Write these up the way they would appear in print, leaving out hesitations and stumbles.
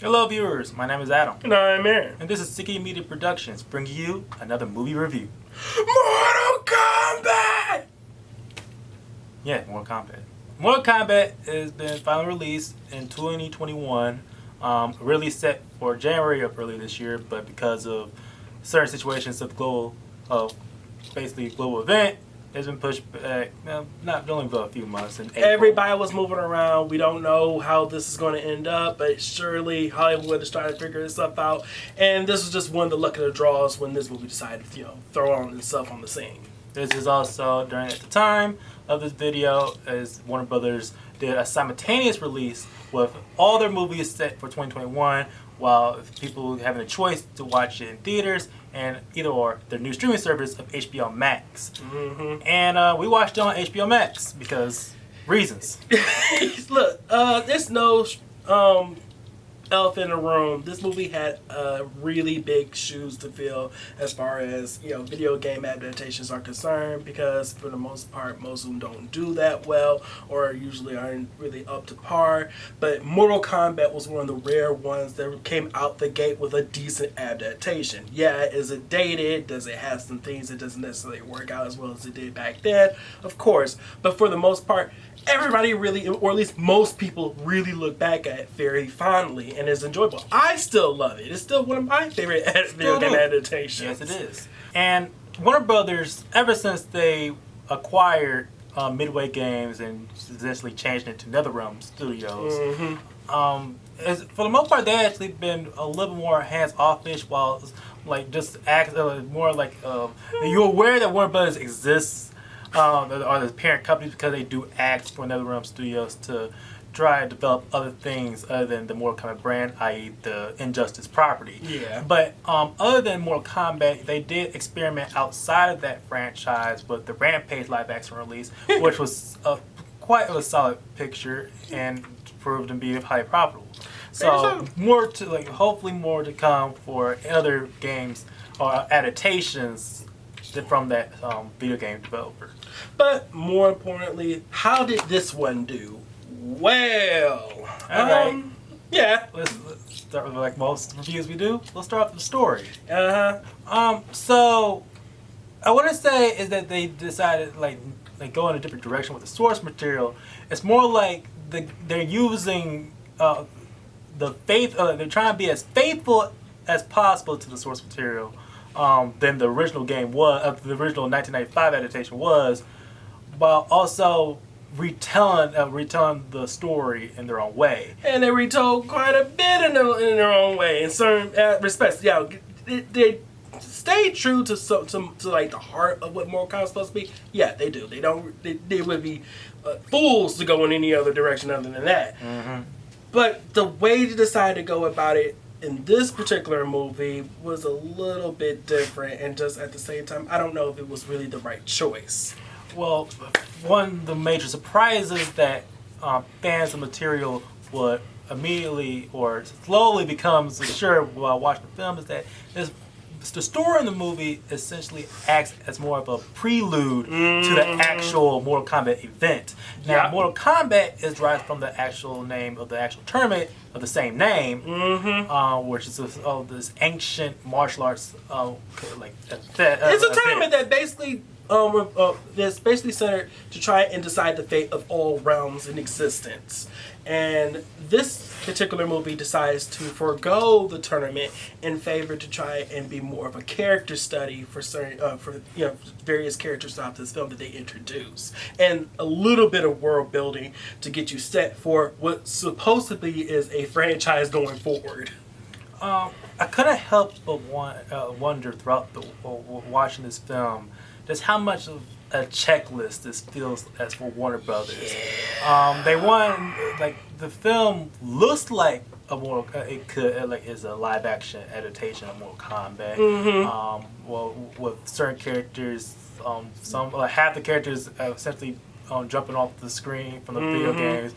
Hello viewers, my name is Adam. And I'm Aaron. And this is Sticky Media Productions bringing you another movie review. Mortal Kombat! Yeah, Mortal Kombat. Mortal Kombat has been finally released in 2021. Really set for January of earlier this year, but because of certain situations of global event, it's been pushed back, not only for a few months. In April. Everybody was moving around. We don't know how this is going to end up, but surely Hollywood is trying to figure this stuff out. And this was just one of the luck of the draws when this movie decided to, throw on itself on the scene. This is also during at the time of this video as Warner Brothers did a simultaneous release with all their movies set for 2021, while people having a choice to watch it in theaters and either or their new streaming service of HBO Max. Mm-hmm. And we watched it on HBO Max because reasons. Look, there's no elephant in the room. This movie had really big shoes to fill as far as video game adaptations are concerned, because for the most part most of them don't do that well or usually aren't really up to par. But Mortal Kombat was one of the rare ones that came out the gate with a decent adaptation. Yeah, is it dated? Does it have some things that doesn't necessarily work out as well as it did back then? Of course, but for the most part everybody really, or at least most people, really look back at it very fondly and is enjoyable. I still love it. It's still one of my favorite video game adaptations. Yes, it is. And Warner Brothers, ever since they acquired Midway Games and essentially changed it to NetherRealm Studios, for the most part, they actually been a little more hands-off-ish, while like just act more like you're aware that Warner Brothers exists. Are the parent companies because they do act for NetherRealm Studios to try to develop other things other than the Mortal Kombat brand, i.e. the Injustice property. Yeah. But other than Mortal Kombat, they did experiment outside of that franchise with the Rampage live-action release, which was quite a solid picture and proved to be highly profitable. So more to hopefully more to come for other games or adaptations from that video game developer. But more importantly, how did this one do? Well, yeah. Let's start with like most reviews we do. Let's start off with the story. So I want to say is that they decided like go in a different direction with the source material. It's more like they're using the faith. They're trying to be as faithful as possible to the source material than the original game was, the original 1995 adaptation was, while also retelling the story in their own way. And they retold quite a bit in their own way in certain respects. Yeah, they stay true to like the heart of what Mortal Kombat is supposed to be. Yeah, they do. They would be fools to go in any other direction other than that. Mm-hmm. But the way they decided to go about it in this particular movie was a little bit different, and just at the same time, I don't know if it was really the right choice. Well, one of the major surprises that fans of material would immediately or slowly becomes sure while watching the film is that the story in the movie essentially acts as more of a prelude to the actual Mortal Kombat event. Now, Mortal Kombat is derived from the actual name of the actual tournament of the same name, which is this ancient martial arts it's a tournament that basically that's basically centered to try and decide the fate of all realms in existence. And this particular movie decides to forego the tournament in favor to try and be more of a character study for certain various characters throughout this film that they introduce, and a little bit of world building to get you set for what supposedly is a franchise going forward. I couldn't help but wonder throughout watching this film just how much of a checklist this feels as for Warner Brothers. They want the film looks like is a live action adaptation of Mortal Kombat. Well, with certain characters, half the characters essentially jumping off the screen from the video games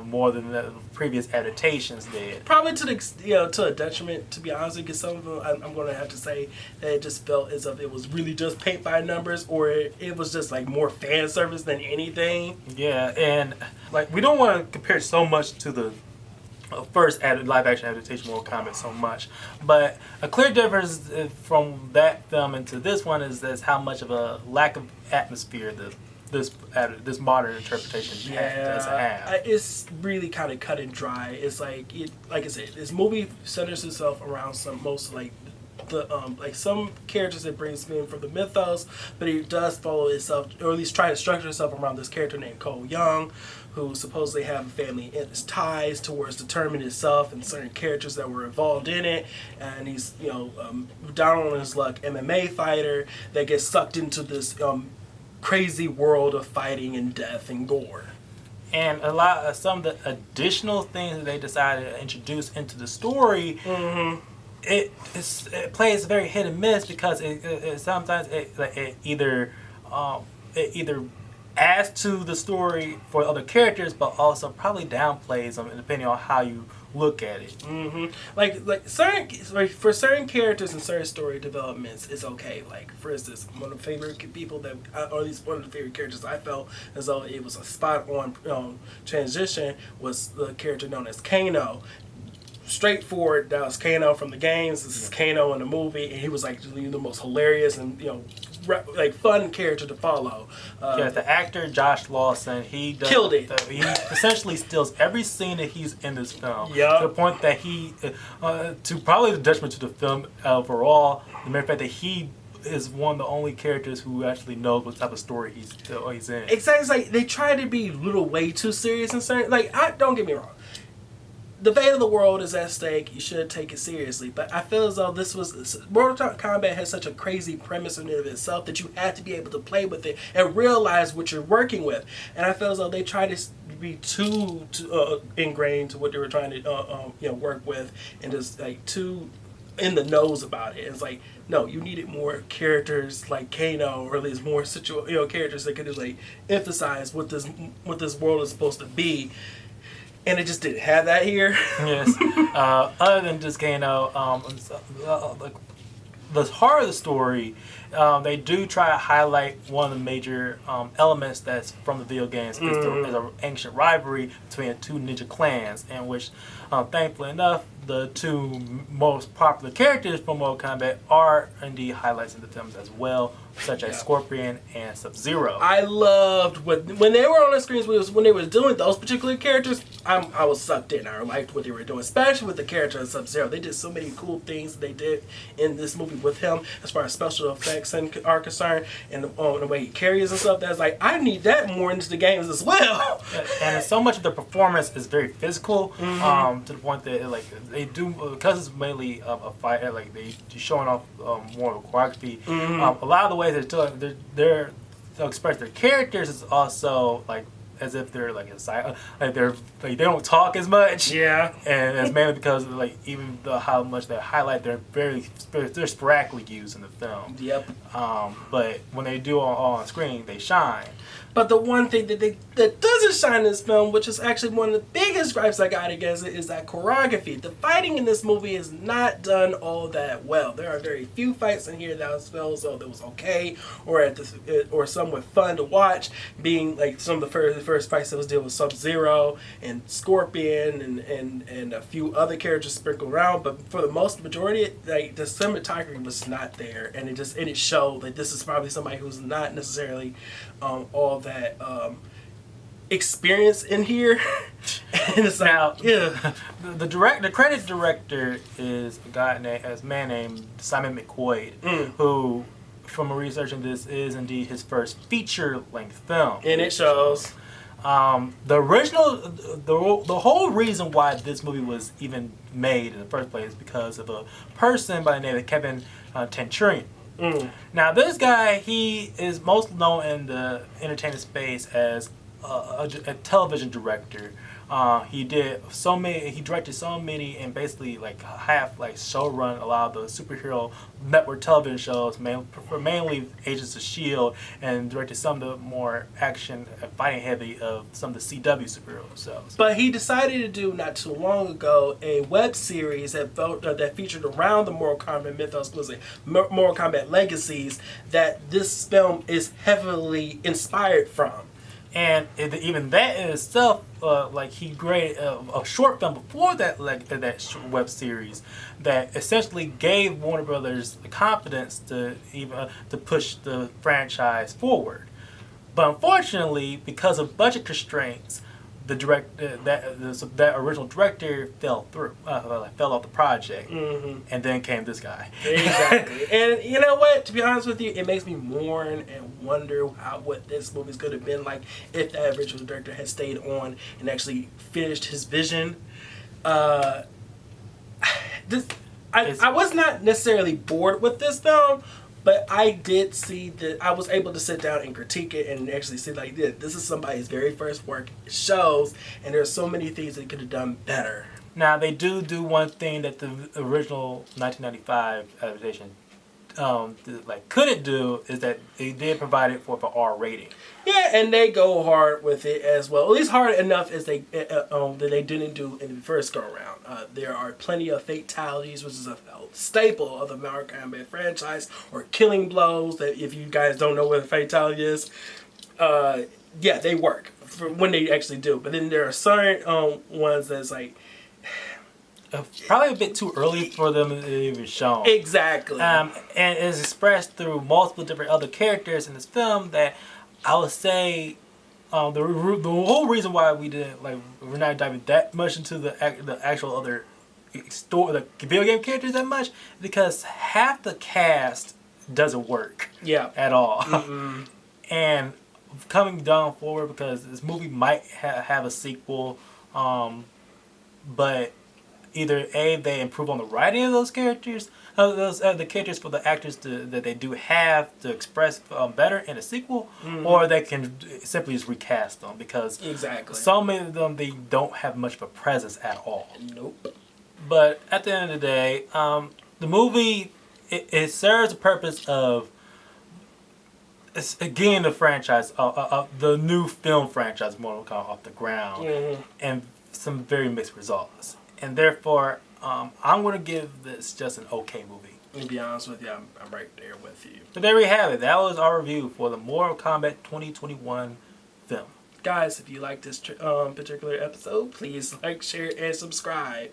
more than the previous adaptations did. Probably to a detriment, to be honest, because some of them I'm going to have to say that it just felt as if it was really just paint by numbers, or it was just like more fan service than anything. Yeah, and we don't want to compare so much to the first live action adaptation of Mortal Kombat so much. But a clear difference from that film into this one is how much of a lack of atmosphere this modern interpretation does have. It's really kind of cut and dry. It's like like I said, this movie centers itself around some characters it brings in from the mythos, but it does follow itself, or at least try to structure itself around this character named Cole Young, who supposedly have a family ties towards the tournament itself and certain characters that were involved in it. And he's, down on his luck MMA fighter that gets sucked into this crazy world of fighting and death and gore. And some of the additional things that they decided to introduce into the story, it plays very hit and miss because it sometimes either adds to the story for other characters, but also probably downplays them, depending on how you look at it. For certain characters and certain story developments, it's okay. Like, for instance, one of the favorite people or at least one of the favorite characters I felt as though it was a spot on transition was the character known as Kano. Straightforward, that was Kano from the games. This is Kano in the movie, and he was like the most hilarious and fun character to follow. The actor Josh Lawson, he killed it. He essentially steals every scene that he's in this film. Yep. To the point that he, to probably the detriment to the film overall, the mere fact that he is one of the only characters who actually knows what type of story he's in. Exactly. It's like they try to be a little way too serious and certain. Don't get me wrong. The fate of the world is at stake. You should take it seriously. But I feel as though Mortal Kombat has such a crazy premise in and of itself that you have to be able to play with it and realize what you're working with. And I feel as though they try to be too ingrained to what they were trying to work with, and just too in the nose about it. It's like, no, you needed more characters like Kano, or at least more characters that could just emphasize what this world is supposed to be. And it just didn't have that here. Yes. Other than just Kano, the heart of the story, they do try to highlight one of the major elements that's from the video games. Is an ancient rivalry between the two ninja clans, in which, thankfully enough, the two most popular characters from Mortal Kombat are indeed highlights in the films as well, such as Scorpion and Sub-Zero. I loved when they were on the screens, when they were doing those particular characters, I was sucked in. I liked what they were doing, especially with the character of Sub-Zero. They did so many cool things they did in this movie with him, as far as special effects are concerned, and the way he carries and stuff. That's like, I need that more into the games as well. And so much of the performance is very physical, to the point that they do, because it's mainly a fight, they're showing off more of a choreography. A lot of the ways they're to express their characters is also as if they're they don't talk as much. Yeah. And it's mainly because even how much they highlight, they're sporadically used in the film. Yep. But when they do on screen, they shine. But the one thing that doesn't shine in this film, which is actually one of the biggest gripes I got against it, is that choreography. The fighting in this movie is not done all that well. There are very few fights in here that felt as though that was okay, or somewhat fun to watch. Being some of the first fights that was dealt with Sub-Zero and Scorpion and a few other characters sprinkled around. But for the most majority, the cinematography was not there, and it showed that this is probably somebody who's not necessarily all that experience in here. And it's the credit director is a man named Simon McQuaid, who, from researching this, is indeed his first feature-length film, and it shows. The whole reason why this movie was even made in the first place is because of a person by the name of Kevin Tenturian. Now, this guy, he is most known in the entertainment space as a television director. He directed so many, and basically showrun a lot of the superhero network television shows, mainly Agents of S.H.I.E.L.D., and directed some of the more action and fighting heavy of some of the CW superhero shows. But he decided to do, not too long ago, a web series that featured around the Mortal Kombat mythos, Mortal Kombat Legacies, that this film is heavily inspired from. even that in itself, like he created a short film before that, like web series, that essentially gave Warner Brothers the confidence to even to push the franchise forward. But unfortunately, because of budget constraints, that original director fell through, fell off the project, and then came this guy. Exactly. And you know what? To be honest with you, it makes me mourn and wonder what this movie's could have been like if that original director had stayed on and actually finished his vision. I was not necessarily bored with this film, but I did see that I was able to sit down and critique it and actually see like this is somebody's very first work. It shows, and there's so many things they could have done better. Now they do one thing that the original 1995 adaptation couldn't do, is that they did provide it for R rating. Yeah, and they go hard with it as well. At least hard enough as that they didn't do in the first go around. There are plenty of fatalities, which is a staple of the Mortal Kombat franchise, or killing blows. That if you guys don't know what a fatality is, yeah, they work for when they actually do. But then there are certain ones that's like. Probably a bit too early for them to even shown. Exactly. And it's expressed through multiple different other characters in this film that I would say the whole reason why we're not diving that much into the actual other the video game characters that much, because half the cast doesn't work. Yeah. At all. Mm-hmm. And coming down forward, because this movie might have a sequel, but either they improve on the writing of those characters, the characters for the actors that they do have to express better in a sequel, or they can simply just recast them, because exactly so many of them, they don't have much of a presence at all. Nope. But at the end of the day, the movie it serves the purpose of getting the franchise, the new film franchise, Mortal Kombat, off the ground, and some very mixed results. And therefore, I'm going to give this just an okay movie. To be honest with you, I'm right there with you. But there we have it. That was our review for the Mortal Kombat 2021 film. Guys, if you like this particular episode, please like, share, and subscribe.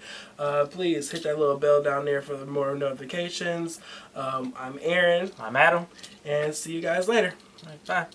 Please hit that little bell down there for more notifications. I'm Aaron. I'm Adam. And see you guys later. All right, bye.